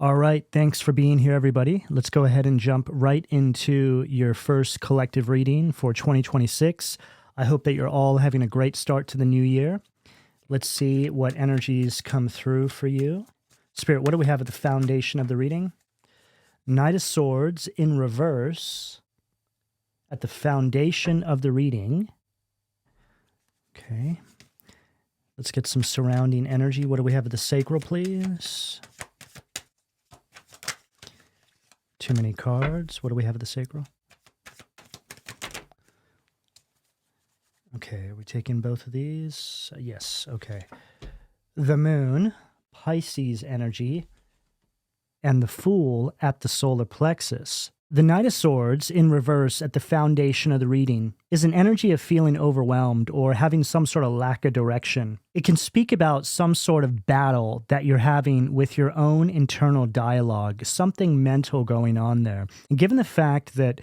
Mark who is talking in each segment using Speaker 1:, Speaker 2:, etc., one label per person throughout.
Speaker 1: All right, thanks for being here, everybody. Let's go ahead and jump right into your first collective reading for 2026. I hope that you're all having a great start to the new year. Let's see what energies come through for you. Spirit, what do we have at the foundation of the reading? Knight of Swords in reverse at the foundation of the reading. Okay. Let's get some surrounding energy. What do we have at the sacral, please? Too many cards. What do we have at the sacral? Okay, are we taking both of these? Yes, okay. The Moon, Pisces energy, and the Fool at the solar plexus. The Knight of Swords in reverse at the foundation of the reading is an energy of feeling overwhelmed or having some sort of lack of direction. It can speak about some sort of battle that you're having with your own internal dialogue, something mental going on there. And given the fact that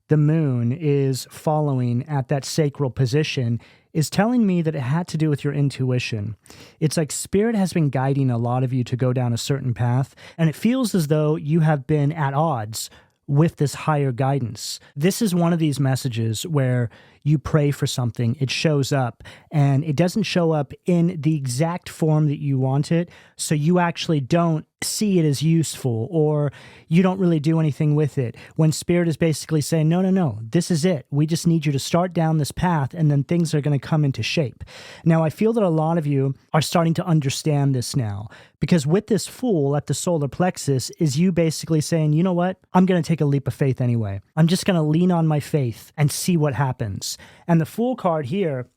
Speaker 1: the moon is following at that sacral position, is telling me that it had to do with your intuition. It's like spirit has been guiding a lot of you to go down a certain path, and it feels as though you have been at odds with this higher guidance. This is one of these messages where you pray for something, it shows up, and it doesn't show up in the exact form that you want it, so you actually don't see it as useful, or you don't really do anything with it. When spirit is basically saying, no, no, no, this is it. We just need you to start down this path, and then things are going to come into shape. Now, I feel that a lot of you are starting to understand this now, because with this Fool at the solar plexus is you basically saying, you know what? I'm going to take a leap of faith anyway. I'm just going to lean on my faith and see what happens. And the Fool card here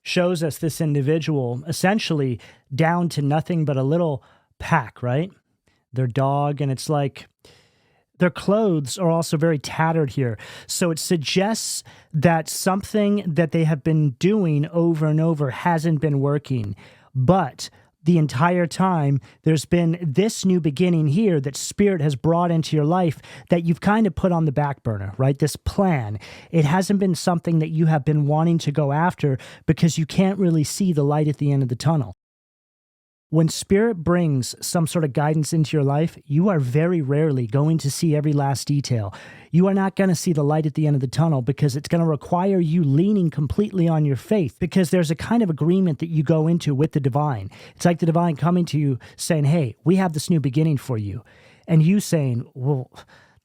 Speaker 1: shows us this individual essentially down to nothing but a little pack, right? Their dog, and it's like their clothes are also very tattered here. So it suggests that something that they have been doing over and over hasn't been working. But the entire time, there's been this new beginning here that spirit has brought into your life that you've kind of put on the back burner, right? This plan. It hasn't been something that you have been wanting to go after because you can't really see the light at the end of the tunnel. When spirit brings some sort of guidance into your life, you are very rarely going to see every last detail. You are not going to see the light at the end of the tunnel because it's going to require you leaning completely on your faith, because there's a kind of agreement that you go into with the divine. It's like the divine coming to you saying, hey, we have this new beginning for you. And you saying, well,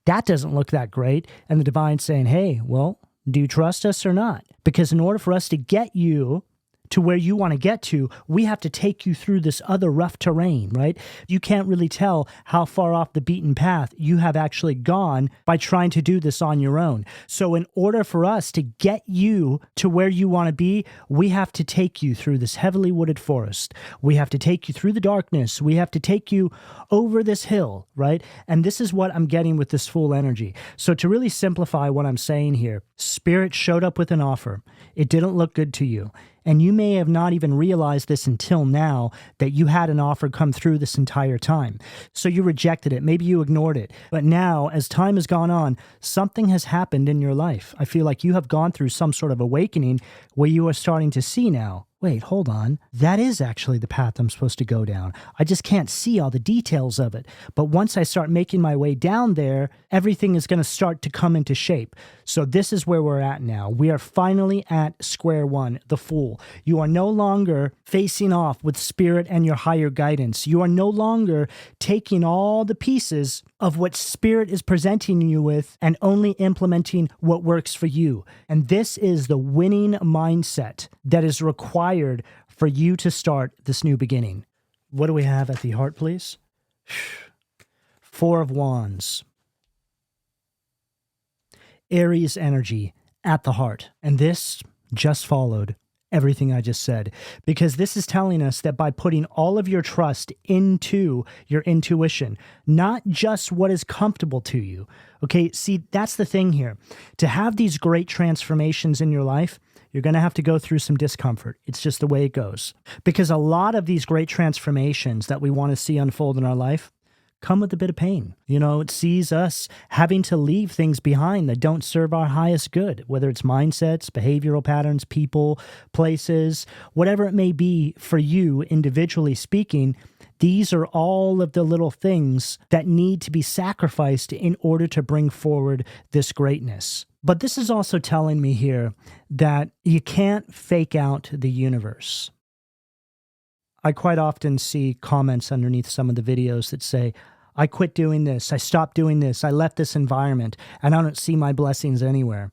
Speaker 1: that doesn't look that great. And the divine saying, hey, well, do you trust us or not? Because in order for us to get you to where you want to get to, we have to take you through this other rough terrain, right? You can't really tell how far off the beaten path you have actually gone by trying to do this on your own. So in order for us to get you to where you want to be, we have to take you through this heavily wooded forest. We have to take you through the darkness. We have to take you over this hill, right? And this is what I'm getting with this Fool energy. So to really simplify what I'm saying here, spirit showed up with an offer. It didn't look good to you. And you may have not even realized this until now, that you had an offer come through this entire time. So you rejected it. Maybe you ignored it. But now, as time has gone on, something has happened in your life. I feel like you have gone through some sort of awakening where you are starting to see now, wait, hold on. That is actually the path I'm supposed to go down. I just can't see all the details of it. But once I start making my way down there, everything is going to start to come into shape. So this is where we're at now. We are finally at square one, the Fool. You are no longer facing off with spirit and your higher guidance. You are no longer taking all the pieces of what spirit is presenting you with and only implementing what works for you. And this is the winning mindset that is required for you to start this new beginning. What do we have at the heart, please? Four of Wands. Aries energy at the heart. And this just followed everything I just said, because this is telling us that by putting all of your trust into your intuition, not just what is comfortable to you. Okay, see, that's the thing here. To have these great transformations in your life, you're going to have to go through some discomfort. It's just the way it goes. Because a lot of these great transformations that we want to see unfold in our life come with a bit of pain. It sees us having to leave things behind that don't serve our highest good, whether it's mindsets, behavioral patterns, people, places, whatever it may be for you individually speaking. These are all of the little things that need to be sacrificed in order to bring forward this greatness. But this is also telling me here that you can't fake out the universe. I quite often see comments underneath some of the videos that say, I quit doing this, I stopped doing this, I left this environment, and I don't see my blessings anywhere.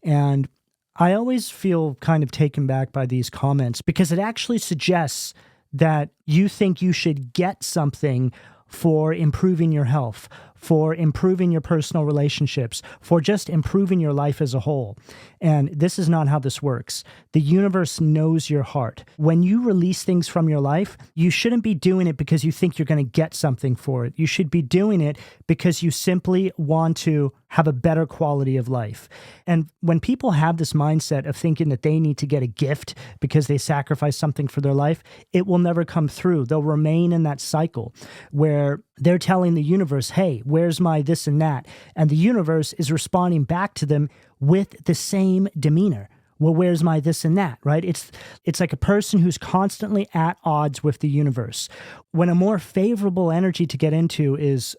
Speaker 1: And I always feel kind of taken back by these comments because it actually suggests that you think you should get something for improving your health, for improving your personal relationships, for just improving your life as a whole. And this is not how this works. The universe knows your heart. When you release things from your life, you shouldn't be doing it because you think you're going to get something for it. You should be doing it because you simply want to have a better quality of life. And when people have this mindset of thinking that they need to get a gift because they sacrifice something for their life, it will never come through. They'll remain in that cycle where they're telling the universe, hey, where's my this and that? And the universe is responding back to them with the same demeanor. Well, where's my this and that, right? It's like a person who's constantly at odds with the universe. When a more favorable energy to get into is,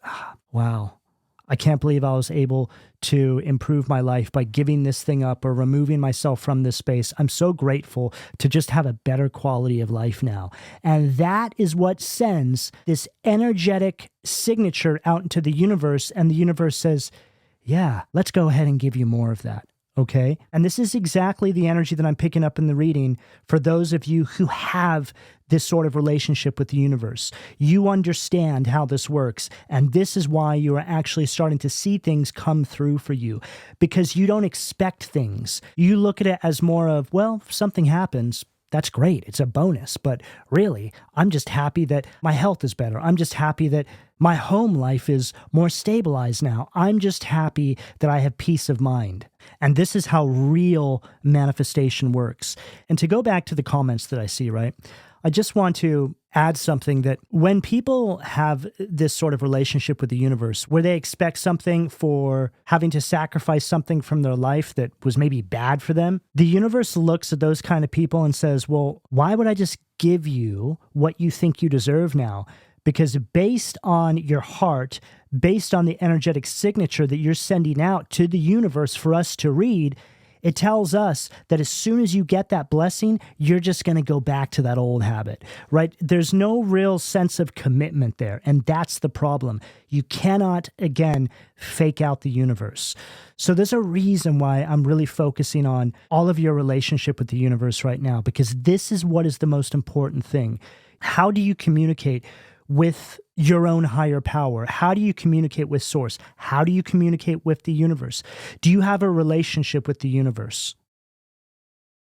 Speaker 1: wow, I can't believe I was able to improve my life by giving this thing up or removing myself from this space. I'm so grateful to just have a better quality of life now. And that is what sends this energetic signature out into the universe. And the universe says, yeah, let's go ahead and give you more of that. Okay. And this is exactly the energy that I'm picking up in the reading for those of you who have this sort of relationship with the universe. You understand how this works. And this is why you are actually starting to see things come through for you, because you don't expect things. You look at it as more of, well, if something happens, that's great. It's a bonus. But really, I'm just happy that my health is better. I'm just happy that my home life is more stabilized now. I'm just happy that I have peace of mind. And this is how real manifestation works. And to go back to the comments that I see, right? I just want to add something that when people have this sort of relationship with the universe, where they expect something for having to sacrifice something from their life that was maybe bad for them, the universe looks at those kind of people and says, well, why would I just give you what you think you deserve now? Because based on your heart, based on the energetic signature that you're sending out to the universe for us to read, it tells us that as soon as you get that blessing, you're just going to go back to that old habit, right? There's no real sense of commitment there, and that's the problem. You cannot, again, fake out the universe. So there's a reason why I'm really focusing on all of your relationship with the universe right now, because this is what is the most important thing. How do you communicate with your own higher power? How do you communicate with source? How do you communicate with the universe? Do you have a relationship with the universe?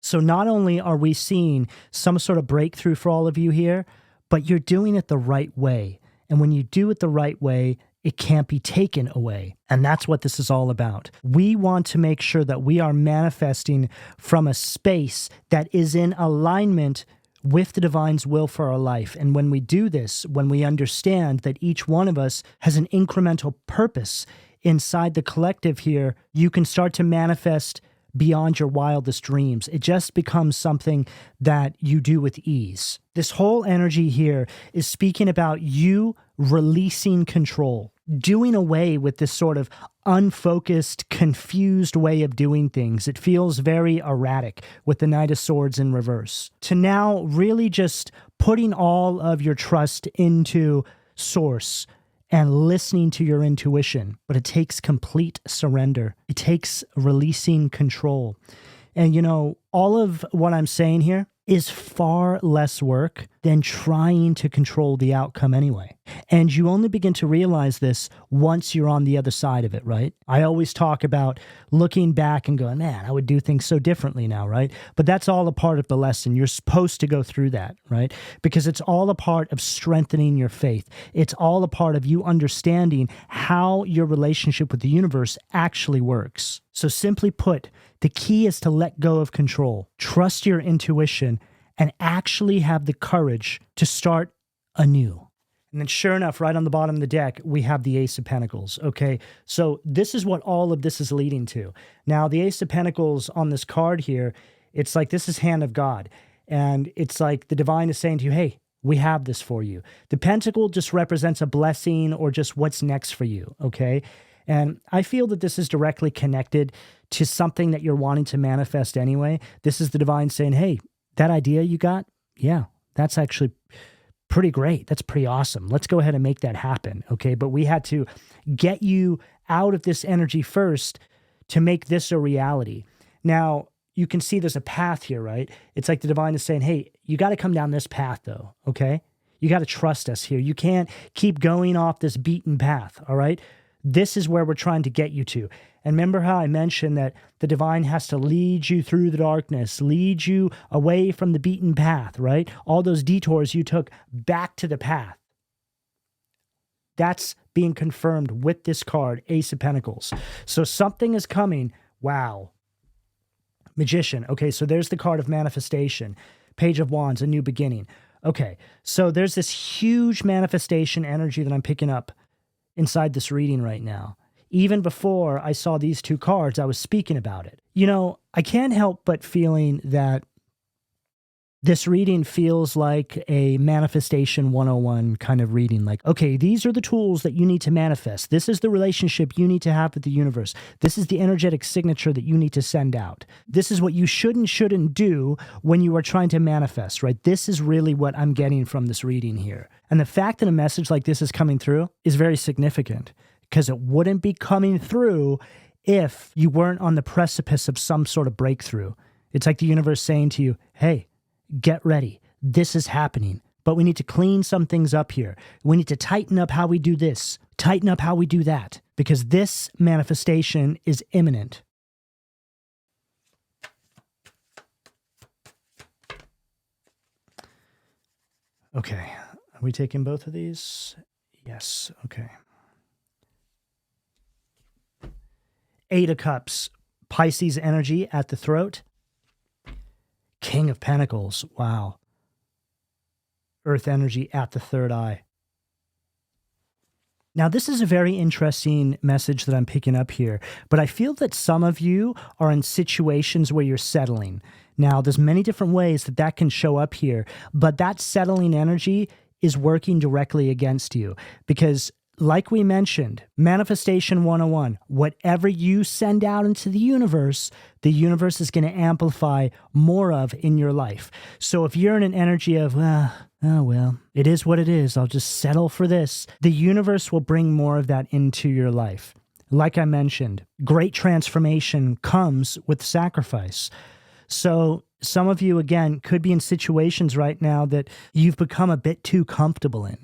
Speaker 1: So not only are we seeing some sort of breakthrough for all of you here, but you're doing it the right way. And when you do it the right way, it can't be taken away. And that's what this is all about. We want to make sure that we are manifesting from a space that is in alignment with the divine's will for our life. And when we do this, when we understand that each one of us has an incremental purpose inside the collective here, you can start to manifest beyond your wildest dreams. It just becomes something that you do with ease. This whole energy here is speaking about you releasing control, doing away with this sort of unfocused, confused way of doing things. It feels very erratic with the Knight of Swords in reverse. To now really just putting all of your trust into source and listening to your intuition. But it takes complete surrender. It takes releasing control. And you know, all of what I'm saying here is far less work than trying to control the outcome anyway. And you only begin to realize this once you're on the other side of it, right? I always talk about looking back and going, man, I would do things so differently now, right? But that's all a part of the lesson. You're supposed to go through that, right? Because it's all a part of strengthening your faith. It's all a part of you understanding how your relationship with the universe actually works. So simply put, the key is to let go of control, trust your intuition, and actually have the courage to start anew. And then sure enough, right on the bottom of the deck, we have the Ace of Pentacles, okay? So this is what all of this is leading to. Now, the Ace of Pentacles on this card here, it's like this is hand of God. And it's like the divine is saying to you, hey, we have this for you. The pentacle just represents a blessing or just what's next for you, okay? And I feel that this is directly connected to something that you're wanting to manifest anyway. This is the divine saying, hey, that idea you got, yeah, that's actually pretty great. That's pretty awesome. Let's go ahead and make that happen, okay? But we had to get you out of this energy first to make this a reality. Now, you can see there's a path here, right? It's like the divine is saying, hey, you got to come down this path though, okay? You got to trust us here. You can't keep going off this beaten path, all right? This is where we're trying to get you to. And remember how I mentioned that the divine has to lead you through the darkness, lead you away from the beaten path, right? All those detours you took back to the path. That's being confirmed with this card, Ace of Pentacles. So something is coming. Wow. Magician. Okay, so there's the card of manifestation. Page of Wands, a new beginning. Okay, so there's this huge manifestation energy that I'm picking up inside this reading right now. Even before I saw these two cards, I was speaking about it. You know, I can't help but feeling that this reading feels like a manifestation 101 kind of reading. Like, okay, these are the tools that you need to manifest. This is the relationship you need to have with the universe. This is the energetic signature that you need to send out. This is what you shouldn't do when you are trying to manifest, right? This is really what I'm getting from this reading here. And the fact that a message like this is coming through is very significant, because it wouldn't be coming through if you weren't on the precipice of some sort of breakthrough. It's like the universe saying to you, hey, get ready. This is happening. But we need to clean some things up here. We need to tighten up how we do this, tighten up how we do that, because this manifestation is imminent. Okay. Are we taking both of these? Yes. Okay. Eight of Cups, Pisces energy at the throat. King of Pentacles, wow. Earth energy at the third eye. Now, this is a very interesting message that I'm picking up here, but I feel that some of you are in situations where you're settling. Now, there's many different ways that that can show up here, but that settling energy is working directly against you because, like we mentioned, Manifestation 101, whatever you send out into the universe is going to amplify more of in your life. So if you're in an energy of, oh, well, it is what it is, I'll just settle for this, the universe will bring more of that into your life. Like I mentioned, great transformation comes with sacrifice. So some of you, again, could be in situations right now that you've become a bit too comfortable in.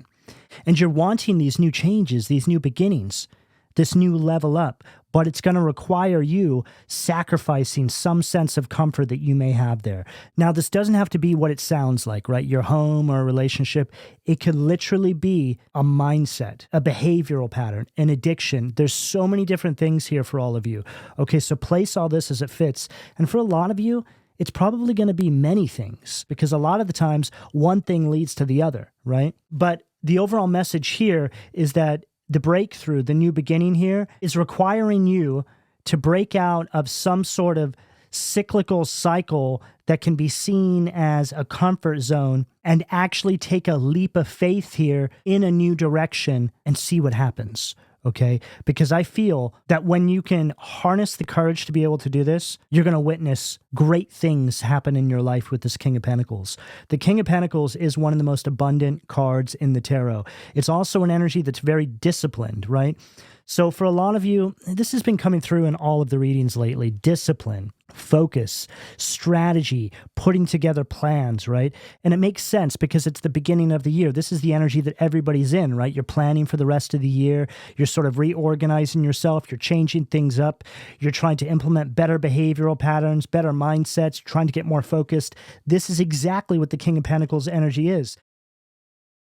Speaker 1: And you're wanting these new changes, these new beginnings, this new level up, but it's going to require you sacrificing some sense of comfort that you may have there. Now, this doesn't have to be what it sounds like, right? Your home or a relationship. It could literally be a mindset, a behavioral pattern, an addiction. There's so many different things here for all of you. Okay, so place all this as it fits. And for a lot of you, it's probably going to be many things because a lot of the times one thing leads to the other, right? But the overall message here is that the breakthrough, the new beginning here, is requiring you to break out of some sort of cyclical cycle that can be seen as a comfort zone and actually take a leap of faith here in a new direction and see what happens. Okay, because I feel that when you can harness the courage to be able to do this, you're going to witness great things happen in your life with this King of Pentacles. The King of Pentacles is one of the most abundant cards in the tarot. It's also an energy that's very disciplined, right? So for a lot of you, this has been coming through in all of the readings lately. Discipline, focus, strategy, putting together plans, right? And it makes sense because it's the beginning of the year. This is the energy that everybody's in, right? You're planning for the rest of the year. You're sort of reorganizing yourself. You're changing things up. You're trying to implement better behavioral patterns, better mindsets, trying to get more focused. This is exactly what the King of Pentacles energy is.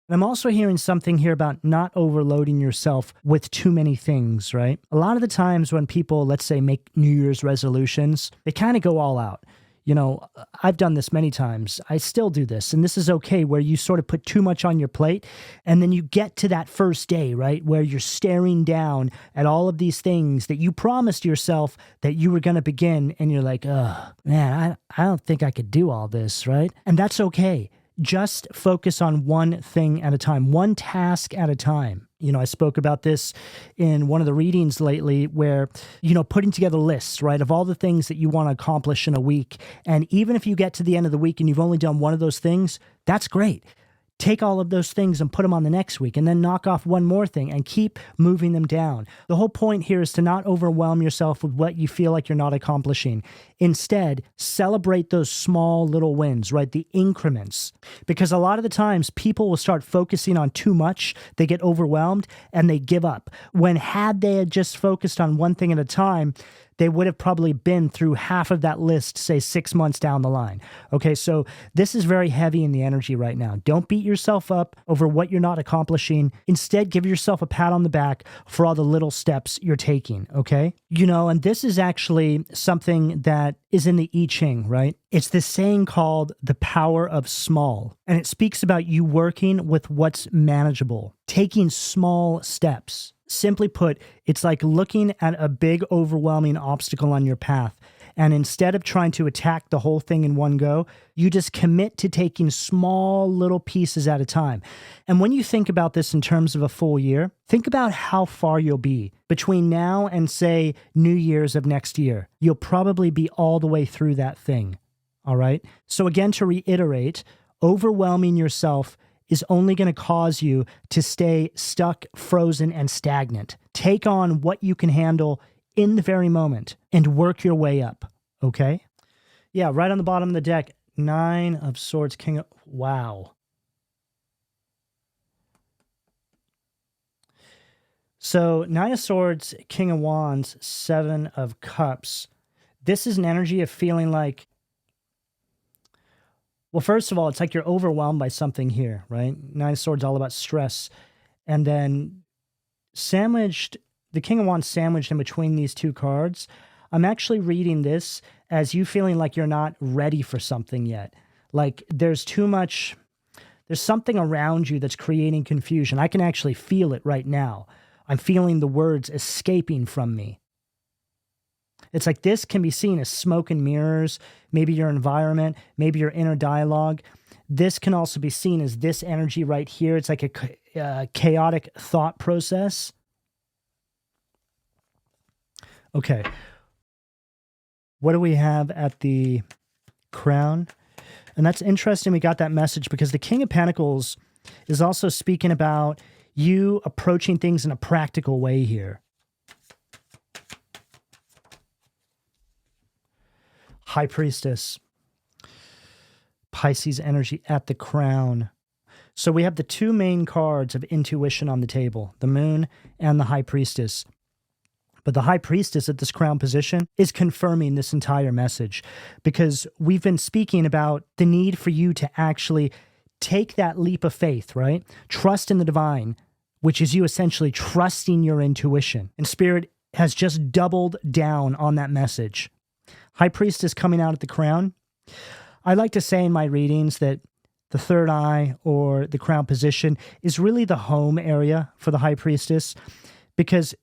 Speaker 1: And I'm also hearing something here about not overloading yourself with too many things, right? A lot of the times when people, let's say, make New Year's resolutions, they kind of go all out. I've done this many times. I still do this, and this is okay, where you sort of put too much on your plate, and then you get to that first day, right, where you're staring down at all of these things that you promised yourself that you were going to begin, and you're like, oh, man, I don't think I could do all this, right? And that's okay. Just focus on one thing at a time, one task at a time. I spoke about this in one of the readings lately where, putting together lists, right, of all the things that you want to accomplish in a week. And even if you get to the end of the week and you've only done one of those things, that's great. Take all of those things and put them on the next week, and then knock off one more thing and keep moving them down. The whole point here is to not overwhelm yourself with what you feel like you're not accomplishing. Instead, celebrate those small little wins, right? The increments. Because a lot of the times people will start focusing on too much, they get overwhelmed, and they give up. When had they had just focused on one thing at a time, they would have probably been through half of that list, say 6 months down the line. Okay, so this is very heavy in the energy right now. Don't beat yourself up over what you're not accomplishing. Instead, give yourself a pat on the back for all the little steps you're taking, okay? And this is actually something that is in the I Ching, right? It's this saying called the power of small. And it speaks about you working with what's manageable, taking small steps. Simply put, it's like looking at a big, overwhelming obstacle on your path. And instead of trying to attack the whole thing in one go, you just commit to taking small little pieces at a time. And when you think about this in terms of a full year, think about how far you'll be between now and, say, New Year's of next year. You'll probably be all the way through that thing. All right? So again, to reiterate, overwhelming yourself is only going to cause you to stay stuck, frozen, and stagnant. Take on what you can handle in the very moment and work your way up, okay? Yeah, right on the bottom of the deck, 9 of Swords, King of... Wow. So 9 of Swords, King of Wands, 7 of Cups. This is an energy of feeling like, well, first of all, it's like you're overwhelmed by something here, right? 9 of Swords, all about stress. And then the King of Wands sandwiched in between these two cards. I'm actually reading this as you feeling like you're not ready for something yet. Like there's something around you that's creating confusion. I can actually feel it right now. I'm feeling the words escaping from me. It's like this can be seen as smoke and mirrors, maybe your environment, maybe your inner dialogue. This can also be seen as this energy right here. It's like a chaotic thought process. Okay. What do we have at the crown? And that's interesting. We got that message because the King of Pentacles is also speaking about you approaching things in a practical way here. High Priestess. Pisces energy at the crown. So we have the two main cards of intuition on the table, the Moon and the High Priestess. But the High Priestess at this crown position is confirming this entire message because we've been speaking about the need for you to actually take that leap of faith, right? Trust in the divine, which is you essentially trusting your intuition. And Spirit has just doubled down on that message. High Priestess coming out at the crown. I like to say in my readings that the third eye or the crown position is really the home area for the High Priestess because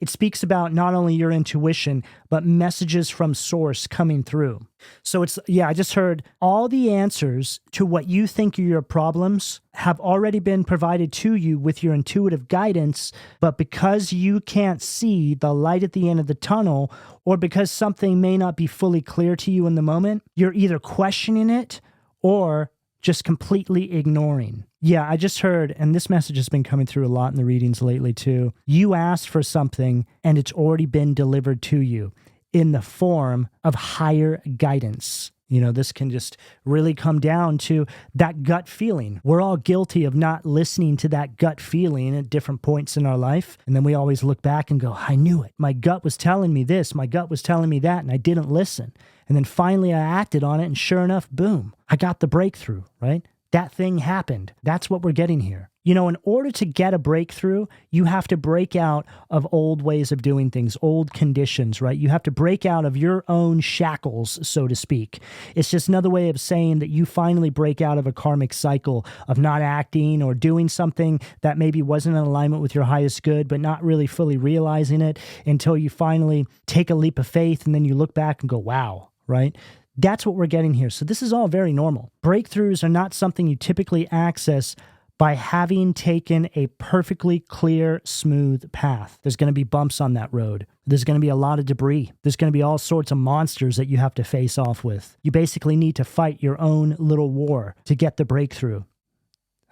Speaker 1: it speaks about not only your intuition, but messages from source coming through. So I just heard all the answers to what you think are your problems have already been provided to you with your intuitive guidance, but because you can't see the light at the end of the tunnel, or because something may not be fully clear to you in the moment, you're either questioning it or just completely ignoring. Yeah, I just heard, and this message has been coming through a lot in the readings lately too. You asked for something and it's already been delivered to you in the form of higher guidance. This can just really come down to that gut feeling. We're all guilty of not listening to that gut feeling at different points in our life. And then we always look back and go, I knew it. My gut was telling me this. My gut was telling me that, and I didn't listen. And then finally I acted on it, and sure enough, boom, I got the breakthrough, right? that thing happened. That's what we're getting here. You know, in order to get a breakthrough, you have to break out of old ways of doing things, old conditions, right? You have to break out of your own shackles, so to speak. It's just another way of saying that you finally break out of a karmic cycle of not acting or doing something that maybe wasn't in alignment with your highest good, but not really fully realizing it until you finally take a leap of faith and then you look back and go, wow, right? That's what we're getting here. So this is all very normal. Breakthroughs are not something you typically access by having taken a perfectly clear, smooth path. There's going to be bumps on that road. There's going to be a lot of debris. There's going to be all sorts of monsters that you have to face off with. You basically need to fight your own little war to get the breakthrough.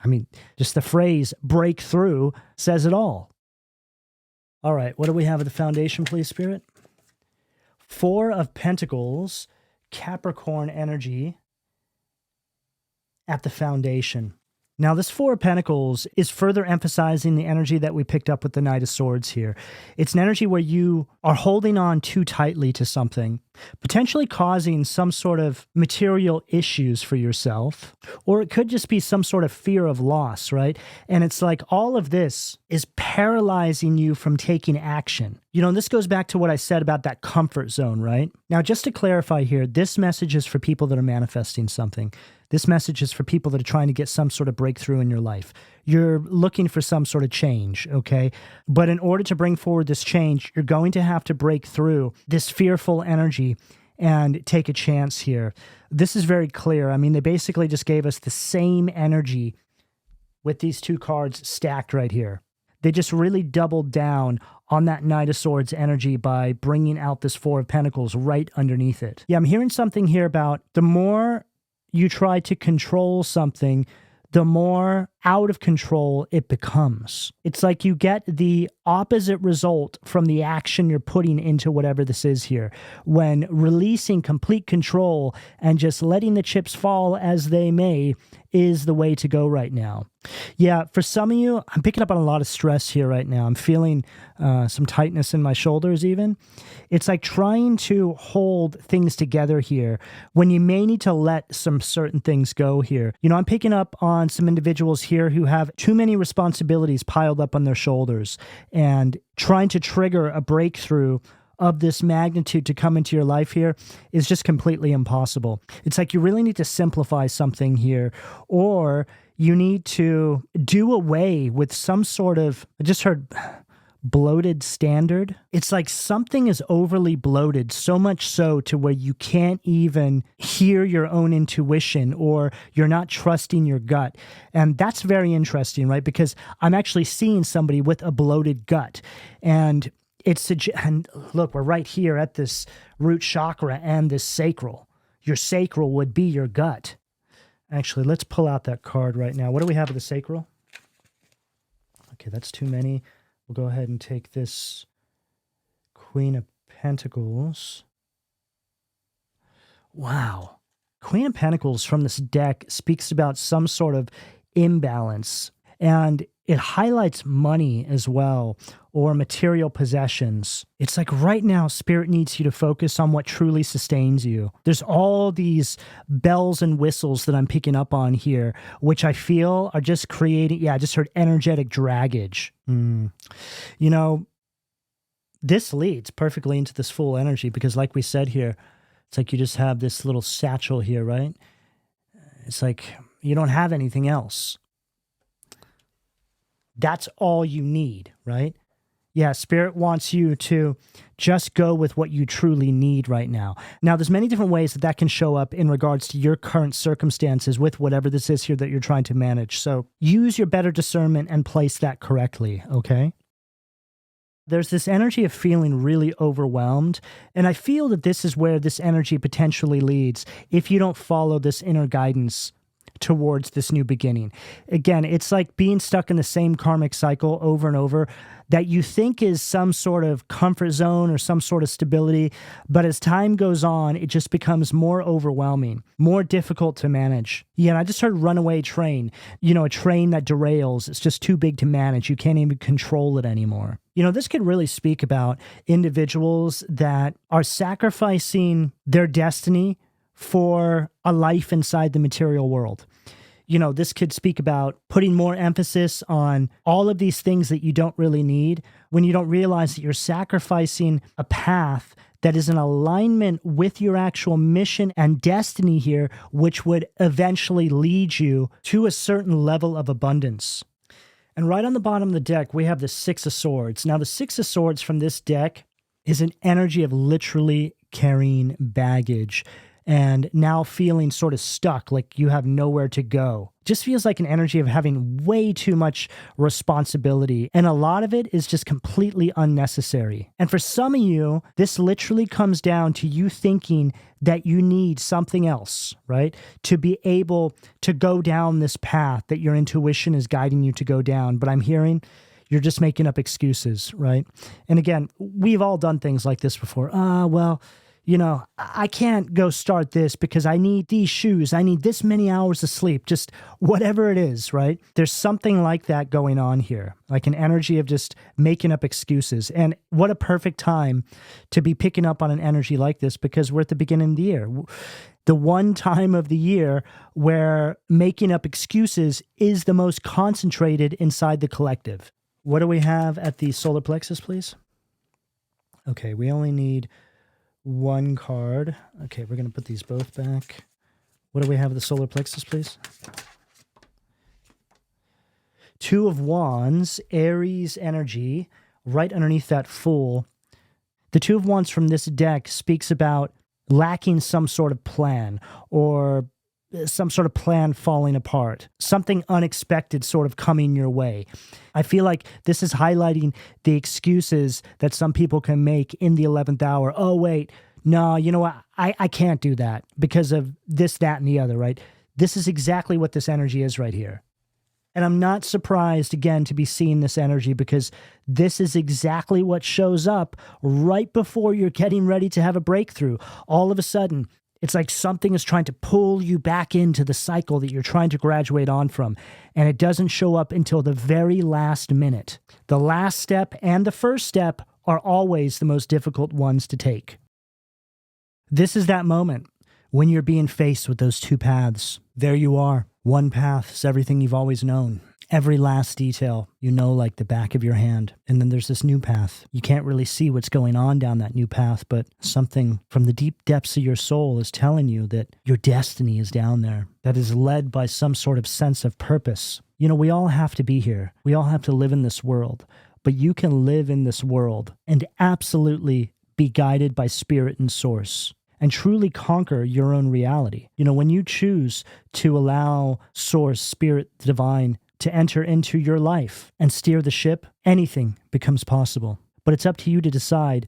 Speaker 1: I mean, just the phrase breakthrough says it all. All right, what do we have at the foundation, please, Spirit? 4 of Pentacles, Capricorn energy at the foundation. Now, this 4 of Pentacles is further emphasizing the energy that we picked up with the Knight of Swords here. It's an energy where you are holding on too tightly to something, potentially causing some sort of material issues for yourself, or it could just be some sort of fear of loss, right? And it's like all of this is paralyzing you from taking action. You know, and this goes back to what I said about that comfort zone, right? Now, just to clarify here, this message is for people that are manifesting something. This message is for people that are trying to get some sort of breakthrough in your life. You're looking for some sort of change, okay? But in order to bring forward this change, you're going to have to break through this fearful energy and take a chance here. This is very clear. I mean, they basically just gave us the same energy with these 2 cards stacked right here. They just really doubled down on that Knight of Swords energy by bringing out this 4 of Pentacles right underneath it. Yeah, I'm hearing something here about the more you try to control something, the more out of control it becomes. It's like you get the opposite result from the action you're putting into whatever this is here. When releasing complete control and just letting the chips fall as they may is the way to go right now. Yeah, for some of you, I'm picking up on a lot of stress here right now. I'm feeling some tightness in my shoulders even. It's like trying to hold things together here when you may need to let some certain things go here. You know, I'm picking up on some individuals here who have too many responsibilities piled up on their shoulders, and trying to trigger a breakthrough of this magnitude to come into your life here is just completely impossible. It's like you really need to simplify something here, or you need to do away with some sort of, I just heard bloated standard. It's like something is overly bloated, so much so to where you can't even hear your own intuition, or you're not trusting your gut. And that's very interesting, right? Because I'm actually seeing somebody with a bloated gut. And and look, we're right here at this root chakra and this sacral. Your sacral would be your gut. Actually, let's pull out that card right now. What do we have at the sacral? Okay, that's too many. We'll go ahead and take this Queen of Pentacles. Wow. Queen of Pentacles from this deck speaks about some sort of imbalance, and it highlights money as well, or material possessions. It's like right now, Spirit needs you to focus on what truly sustains you. There's all these bells and whistles that I'm picking up on here, which I feel are just creating, I just heard energetic draggage. You know, this leads perfectly into this full energy because like we said here, it's like you just have this little satchel here, right? It's like you don't have anything else. That's all you need, right? Yeah, Spirit wants you to just go with what you truly need right now. Now, there's many different ways that can show up in regards to your current circumstances with whatever this is here that you're trying to manage. So use your better discernment and place that correctly, okay? There's this energy of feeling really overwhelmed, and I feel that this is where this energy potentially leads if you don't follow this inner guidance towards this new beginning. Again, it's like being stuck in the same karmic cycle over and over that you think is some sort of comfort zone or some sort of stability, but as time goes on, it just becomes more overwhelming, more difficult to manage. Yeah, and I just heard runaway train, you know, a train that derails. It's just too big to manage. You can't even control it anymore. You know, this could really speak about individuals that are sacrificing their destiny for a life inside the material world. This could speak about putting more emphasis on all of these things that you don't really need when you don't realize that you're sacrificing a path that is in alignment with your actual mission and destiny here, which would eventually lead you to a certain level of abundance. And right on the bottom of the deck, we have the Six of Swords. Now, the Six of Swords from this deck is an energy of literally carrying baggage and now feeling sort of stuck, like you have nowhere to go. Just feels like an energy of having way too much responsibility, and a lot of it is just completely unnecessary. And for some of you, this literally comes down to you thinking that you need something else, right? To be able to go down this path that your intuition is guiding you to go down. But I'm hearing you're just making up excuses, right? And again, we've all done things like this before. I can't go start this because I need these shoes. I need this many hours of sleep, just whatever it is, right? There's something like that going on here, like an energy of just making up excuses. And what a perfect time to be picking up on an energy like this, because we're at the beginning of the year. The one time of the year where making up excuses is the most concentrated inside the collective. What do we have at the solar plexus, please? Okay, we only need one card. Okay, we're going to put these both back. What do we have at the solar plexus, please? Two of Wands, Aries energy, right underneath that Fool. The Two of Wands from this deck speaks about lacking some sort of plan, or some sort of plan falling apart, something unexpected sort of coming your way. I feel like this is highlighting the excuses that some people can make in the 11th hour. Oh, wait, no, you know what? I can't do that because of this, that, and the other, right? This is exactly what this energy is right here. And I'm not surprised, again, to be seeing this energy, because this is exactly what shows up right before you're getting ready to have a breakthrough. All of a sudden, it's like something is trying to pull you back into the cycle that you're trying to graduate on from, and it doesn't show up until the very last minute. The last step and the first step are always the most difficult ones to take. This is that moment when you're being faced with those two paths. There you are. One path is everything you've always known. Every last detail you know like the back of your hand. And then there's this new path. You can't really see what's going on down that new path, but something from the deep depths of your soul is telling you that your destiny is down there, that is led by some sort of sense of purpose. We all have to be here. We all have to live in this world, but you can live in this world and absolutely be guided by spirit and source, and truly conquer your own reality. When you choose to allow source, spirit, the divine, to enter into your life and steer the ship, anything becomes possible. But it's up to you to decide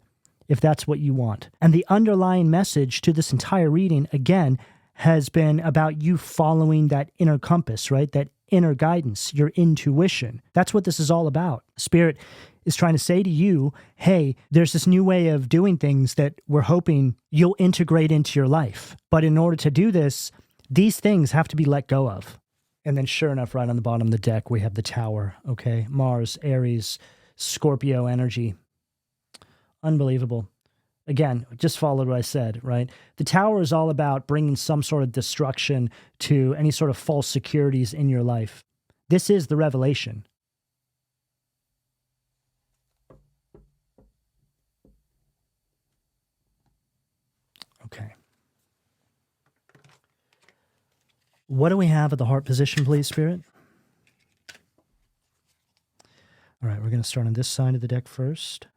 Speaker 1: if that's what you want. And the underlying message to this entire reading, again, has been about you following that inner compass, right? That inner guidance, your intuition. That's what this is all about. Spirit is trying to say to you, hey, there's this new way of doing things that we're hoping you'll integrate into your life. But in order to do this, these things have to be let go of. And then sure enough, right on the bottom of the deck, we have the Tower, okay? Mars, Aries, Scorpio energy. Unbelievable. Again, just followed what I said, right? The Tower is all about bringing some sort of destruction to any sort of false securities in your life. This is the revelation. Okay. What do we have at the heart position, please, Spirit? All right, we're going to start on this side of the deck first.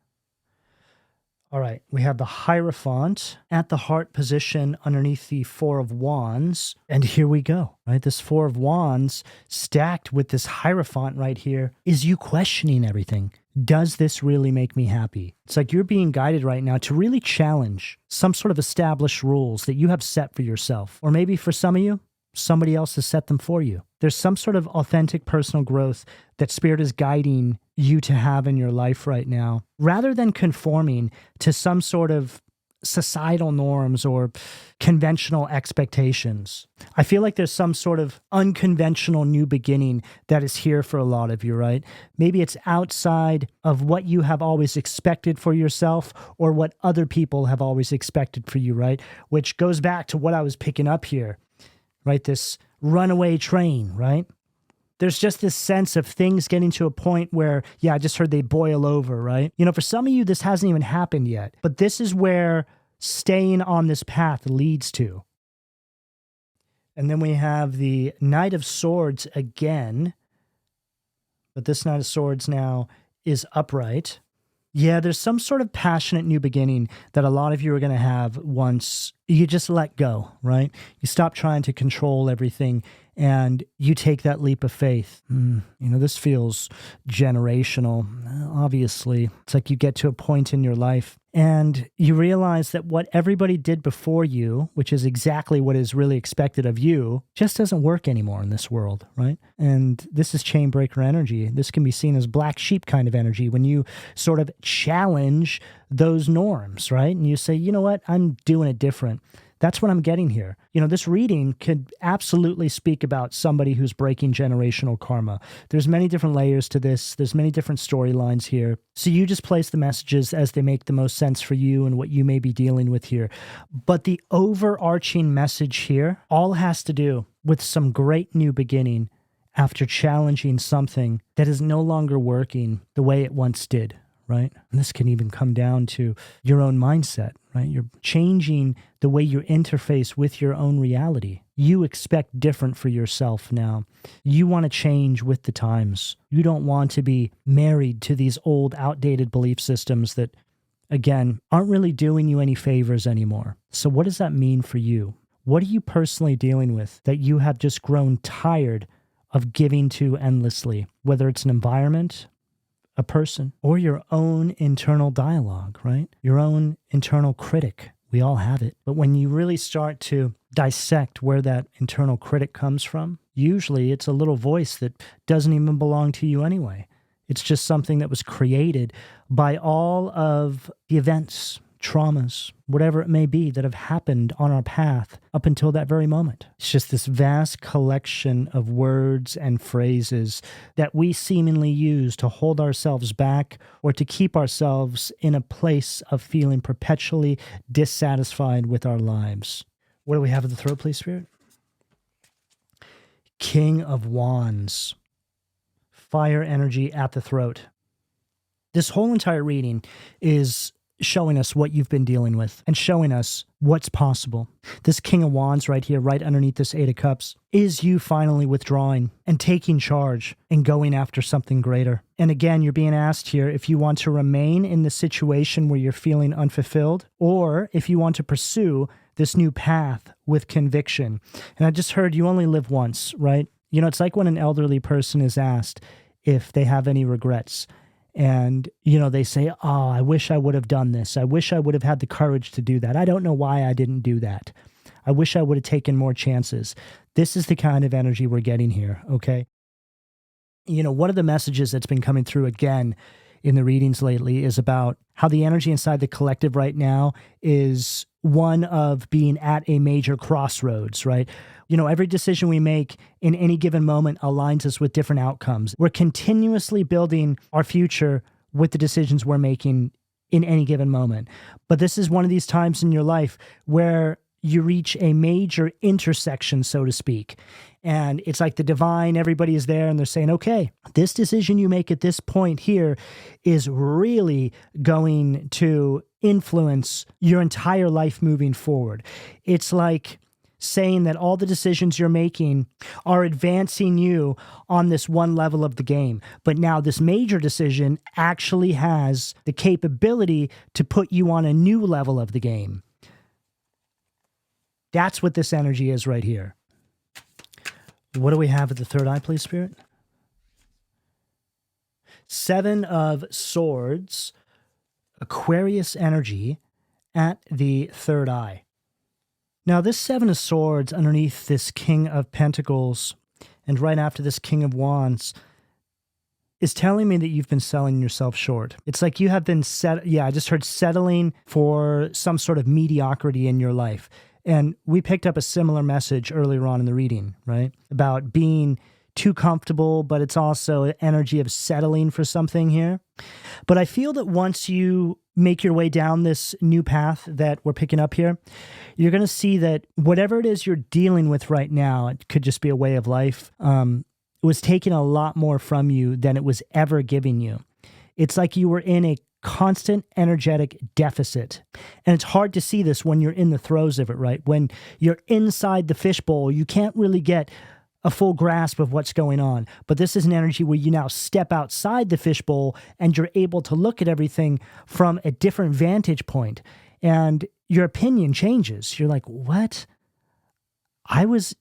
Speaker 1: All right, we have the Hierophant at the heart position underneath the Four of Wands. And here we go, right? This Four of Wands stacked with this Hierophant right here is you questioning everything. Does this really make me happy? It's like you're being guided right now to really challenge some sort of established rules that you have set for yourself. Or maybe for some of you, somebody else has set them for you. There's some sort of authentic personal growth that Spirit is guiding you to have in your life right now, rather than conforming to some sort of societal norms or conventional expectations. I feel like there's some sort of unconventional new beginning that is here for a lot of you, right? Maybe it's outside of what you have always expected for yourself or what other people have always expected for you, right? Which goes back to what I was picking up here. right? This runaway train, right? There's just this sense of things getting to a point where, yeah, I just heard they boil over, right? For some of you, this hasn't even happened yet, but this is where staying on this path leads to. And then we have the Knight of Swords again, but this Knight of Swords now is upright. Yeah, there's some sort of passionate new beginning that a lot of you are going to have once you just let go, right? You stop trying to control everything and you take that leap of faith. This feels generational, obviously. It's like you get to a point in your life and you realize that what everybody did before you, which is exactly what is really expected of you, just doesn't work anymore in this world, right? And this is chain breaker energy. This can be seen as black sheep kind of energy when you sort of challenge those norms, right? And you say, you know what, I'm doing it different. That's what I'm getting here. This reading could absolutely speak about somebody who's breaking generational karma. There's many different layers to this. There's many different storylines here. So you just place the messages as they make the most sense for you and what you may be dealing with here. But the overarching message here all has to do with some great new beginning after challenging something that is no longer working the way it once did, right? And this can even come down to your own mindset, right? You're changing the way you interface with your own reality. You expect different for yourself now. You want to change with the times. You don't want to be married to these old, outdated belief systems that, again, aren't really doing you any favors anymore. So what does that mean for you? What are you personally dealing with that you have just grown tired of giving to endlessly? Whether it's an environment, a person, or your own internal dialogue, right? Your own internal critic. We all have it. But when you really start to dissect where that internal critic comes from, usually it's a little voice that doesn't even belong to you anyway. It's just something that was created by all of the events, traumas, whatever it may be that have happened on our path up until that very moment. It's just this vast collection of words and phrases that we seemingly use to hold ourselves back or to keep ourselves in a place of feeling perpetually dissatisfied with our lives. What do we have at the throat, please, Spirit? King of Wands. Fire energy at the throat. This whole entire reading is showing us what you've been dealing with and showing us what's possible. This King of Wands right here, right underneath this Eight of Cups, is you finally withdrawing and taking charge and going after something greater. And again, you're being asked here if you want to remain in the situation where you're feeling unfulfilled or if you want to pursue this new path with conviction. And I just heard you only live once, right? It's like when an elderly person is asked if they have any regrets. And, they say, oh, I wish I would have done this. I wish I would have had the courage to do that. I don't know why I didn't do that. I wish I would have taken more chances. This is the kind of energy we're getting here, okay? One of the messages that's been coming through again in the readings lately is about how the energy inside the collective right now is one of being at a major crossroads, right? Every decision we make in any given moment aligns us with different outcomes. We're continuously building our future with the decisions we're making in any given moment. But this is one of these times in your life where you reach a major intersection, so to speak. And it's like the divine, everybody is there and they're saying, okay, this decision you make at this point here is really going to influence your entire life moving forward. It's like saying that all the decisions you're making are advancing you on this one level of the game. But now this major decision actually has the capability to put you on a new level of the game. That's what this energy is right here. What do we have at the third eye, please, Spirit? Seven of Swords, Aquarius energy at the third eye. Now, this Seven of Swords underneath this King of Pentacles and right after this King of Wands is telling me that you've been selling yourself short. It's like you have been I just heard settling for some sort of mediocrity in your life. And we picked up a similar message earlier on in the reading, right? About being too comfortable, but it's also an energy of settling for something here. But I feel that once you make your way down this new path that we're picking up here, you're going to see that whatever it is you're dealing with right now, it could just be a way of life, was taking a lot more from you than it was ever giving you. It's like you were in a constant energetic deficit. And it's hard to see this when you're in the throes of it, right? When you're inside the fishbowl, you can't really get a full grasp of what's going on. But this is an energy where you now step outside the fishbowl and you're able to look at everything from a different vantage point. And your opinion changes. You're like, what? I was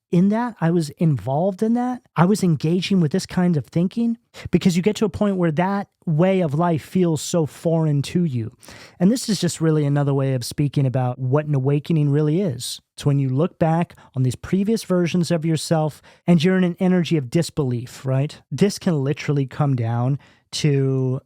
Speaker 1: in that? I was involved in that? I was engaging with this kind of thinking? Because you get to a point where that way of life feels so foreign to you. And this is just really another way of speaking about what an awakening really is. It's when you look back on these previous versions of yourself and you're in an energy of disbelief, right? This can literally come down to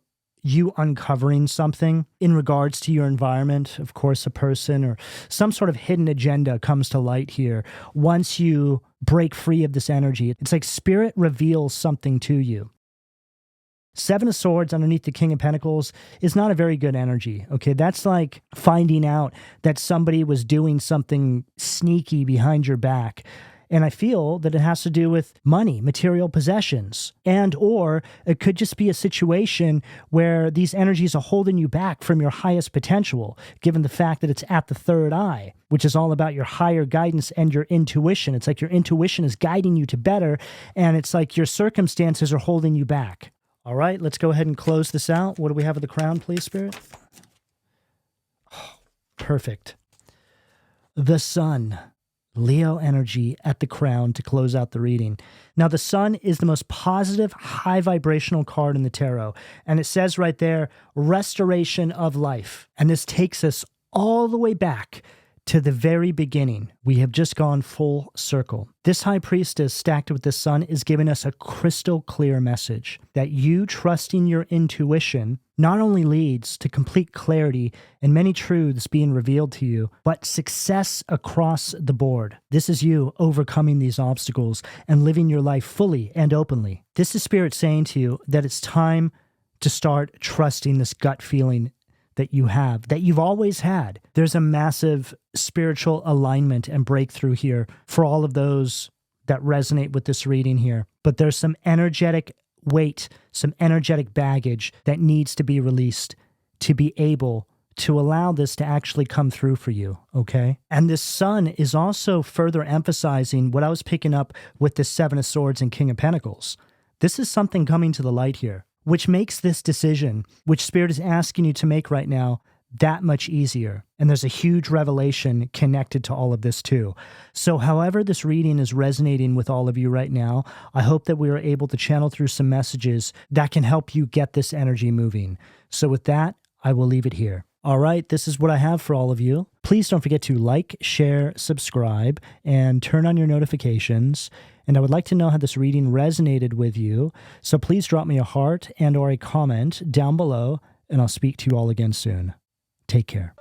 Speaker 1: you uncovering something in regards to your environment. Of course, a person or some sort of hidden agenda comes to light here. Once you break free of this energy, it's like spirit reveals something to you. Seven of Swords underneath the King of Pentacles is not a very good energy, okay? That's like finding out that somebody was doing something sneaky behind your back. And I feel that it has to do with money, material possessions, and or it could just be a situation where these energies are holding you back from your highest potential, given the fact that it's at the third eye, which is all about your higher guidance and your intuition. It's like your intuition is guiding you to better, and it's like your circumstances are holding you back. All right, let's go ahead and close this out. What do we have with the crown, please, Spirit? Oh, perfect. The Sun. Leo energy at the crown to close out the reading. Now, the Sun is the most positive, high vibrational card in the tarot. And it says right there, restoration of life. And this takes us all the way back to the very beginning. We have just gone full circle. This High Priestess stacked with the Sun is giving us a crystal clear message that you trusting your intuition not only leads to complete clarity and many truths being revealed to you, but success across the board. This is you overcoming these obstacles and living your life fully and openly. This is Spirit saying to you that it's time to start trusting this gut feeling that you have, that you've always had. There's a massive spiritual alignment and breakthrough here for all of those that resonate with this reading here. But there's some energetic weight, some energetic baggage that needs to be released to be able to allow this to actually come through for you, okay? And this Sun is also further emphasizing what I was picking up with the Seven of Swords and King of Pentacles. This is something coming to the light here, which makes this decision, which Spirit is asking you to make right now, that much easier. And there's a huge revelation connected to all of this too. So however this reading is resonating with all of you right now, I hope that we are able to channel through some messages that can help you get this energy moving. So with that, I will leave it here. All right, this is what I have for all of you. Please don't forget to like, share, subscribe, and turn on your notifications. And I would like to know how this reading resonated with you. So please drop me a heart and or a comment down below, and I'll speak to you all again soon. Take care.